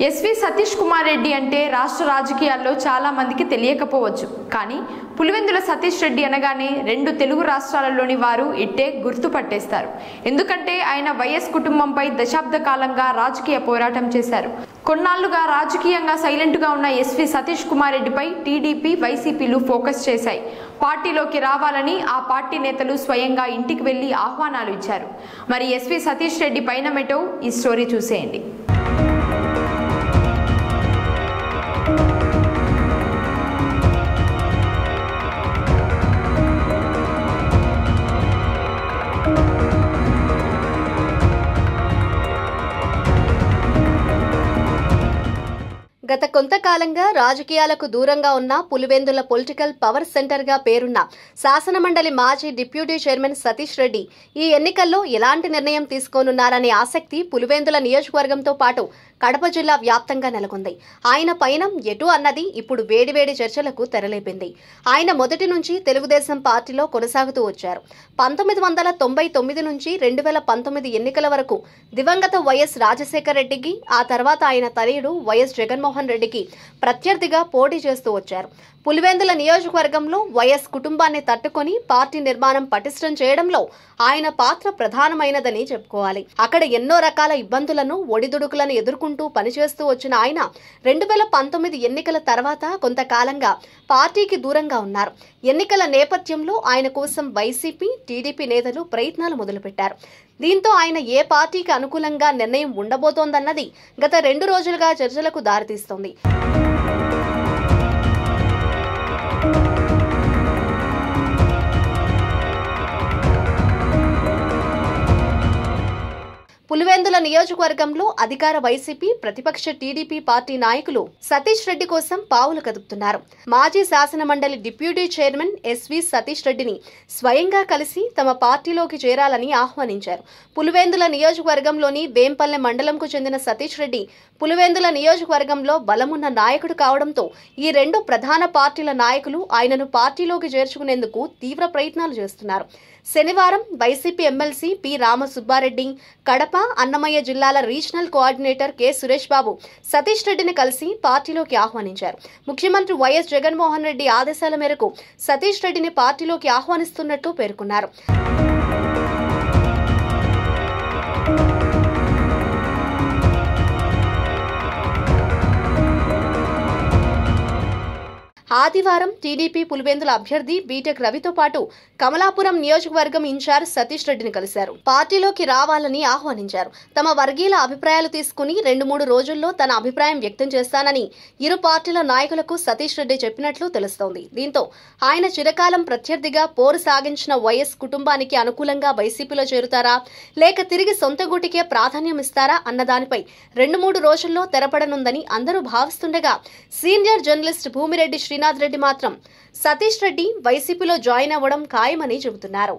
SV Satish Kumar Reddy అంటే రాష్ట్ర రాజకీయాల్లో చాలా మందికి తెలియకపోవచ్చు. కానీ పులివెందుల సతీష్ రెడ్డి అనగానే రెండు తెలుగు రాష్ట్రాలలోని వారు ఇట్టే గుర్తుపట్టేస్తారు. ఎందుకంటే ఆయన వైఎస్ కుటుంబంపై దశాబ్ద కాలంగా రాజకీయ పోరాటం చేశారు. కొన్నాళ్లుగా రాజకీయంగా సైలెంట్గా ఉన్న ఎస్వి సతీష్ కుమార్ రెడ్డిపై టీడీపీ, వైసీపీలు ఫోకస్ చేశాయి. పార్టీలోకి రావాలని ఆ పార్టీ నేతలు స్వయంగా ఇంటికి వెళ్లి ఆహ్వానాలు ఇచ్చారు. మరి ఎస్వి సతీష్ రెడ్డి పైన మెటో ఈ స్టోరీ చూసేయండి. గత కొంతకాలంగా రాజకీయాలకు దూరంగా ఉన్న పులివెందుల పొలిటికల్ పవర్ సెంటర్ గా పేరున్న శాసనమండలి మాజీ డిప్యూటీ చైర్మన్ సతీష్ రెడ్డి ఈ ఎన్నికల్లో ఎలాంటి నిర్ణయం తీసుకోనున్నారనే ఆసక్తి పులివెందుల నియోజకవర్గంతో పాటు కడప జిల్లా వ్యాప్తంగా నెలకొంది. ఆయన పయనం ఎటు అన్నది ఇప్పుడు వేడివేడి చర్చలకు తెరలేపింది. ఆయన మొదటి నుంచి తెలుగుదేశం పార్టీలో కొనసాగుతూ వచ్చారు. 1999 నుంచి 2019 ఎన్నికల వరకు దివంగత వైఎస్ రాజశేఖర రెడ్డికి, ఆ తర్వాత ఆయన తనయుడు వైఎస్ జగన్మోహన్ రెడ్డికి ప్రత్యర్థిగా పోటీ చేస్తూ వచ్చారు. పులివెందుల నియోజకవర్గంలో వైఎస్ కుటుంబాన్ని తట్టుకొని పార్టీ నిర్మాణం పటిష్టం చేయడంలో ఆయన పాత్ర ప్రధానమైనదని చెప్పుకోవాలి. అక్కడ ఎన్నో రకాల ఇబ్బందులను, ఒడిదుడుకులను ఎదుర్కొంటూ పనిచేస్తూ వచ్చిన ఆయన 2019 ఎన్నికల తర్వాత కొంతకాలంగా పార్టీకి దూరంగా ఉన్నారు. ఎన్నికల నేపథ్యంలో ఆయన కోసం వైసీపీ, టీడీపీ నేతలు ప్రయత్నాలు మొదలుపెట్టారు. దీంతో ఆయన ఏ పార్టీకి అనుకూలంగా నిర్ణయం ఉండబోతోందన్నది గత 2 రోజులుగా చర్చలకు దారితీస్తోంది. పులివెందుల నియోజకవర్గంలో అధికార వైసీపీ, ప్రతిపక్ష టీడీపీ పార్టీ నాయకులు సతీష్ రెడ్డి కోసం పావులు కదుపుతున్నారు. మాజీ శాసనమండలి డిప్యూటీ చైర్మన్ ఎస్వి సతీష్ రెడ్డిని స్వయంగా కలిసి తమ పార్టీలోకి చేరాలని ఆహ్వానించారు. పులివెందుల నియోజకవర్గంలోని వేంపల్లె మండలంకు చెందిన సతీష్ రెడ్డి పులివెందుల నియోజకవర్గంలో బలమున్న నాయకుడు కావడంతో ఈ రెండు ప్రధాన పార్టీల నాయకులు ఆయనను పార్టీలోకి చేర్చుకునేందుకు తీవ్ర ప్రయత్నాలు చేస్తున్నారు. శనివారం YCP MLC P Ramasubba Reddy, Kadapa, Annamayya జిల్లాల regional coordinator K Suresh Babu Satish రెడ్డిని కలిసి పార్టీలోకి ఆహ్వానించారు. ముఖ్యమంత్రి వైఎస్ జగన్మోహన్ రెడ్డి ఆదేశాల మేరకు సతీష్ రెడ్డిని పార్టీలోకి ఆహ్వానిస్తున్నట్లు పేర్కొన్నారు. ఆదివారం టీడీపీ పులివెందుల అభ్యర్థి బీటెక్ రవితో పాటు కమలాపురం నియోజకవర్గం ఇన్ఛార్జ్ సతీష్ రెడ్డిని కలిశారు. పార్టీలోకి రావాలని ఆహ్వానించారు. తమ వర్గీయుల అభిప్రాయాలు తీసుకుని 2-3 రోజుల్లో తన అభిప్రాయం వ్యక్తం చేస్తానని ఇరు పార్టీల నాయకులకు సతీష్ రెడ్డి చెప్పినట్లు తెలుస్తోంది. దీంతో ఆయన చిరకాలం ప్రత్యర్థిగా పోరు సాగించిన వైఎస్ కుటుంబానికి అనుకూలంగా వైసీపీలో చేరుతారా, లేక తిరిగి సొంత గూటికే ప్రాధాన్యం ఇస్తారా అన్న దానిపై 2-3 రోజుల్లో తెరపడనుందని అందరూ భావిస్తుండగా సీనియర్ జర్నలిస్ట్ భూమిరెడ్డి శ్రీనాథ్ రెడ్డి మాత్రం సతీష్ రెడ్డి వైసీపీలో జాయిన్ అవ్వడం ఖాయమని చెబుతున్నారు.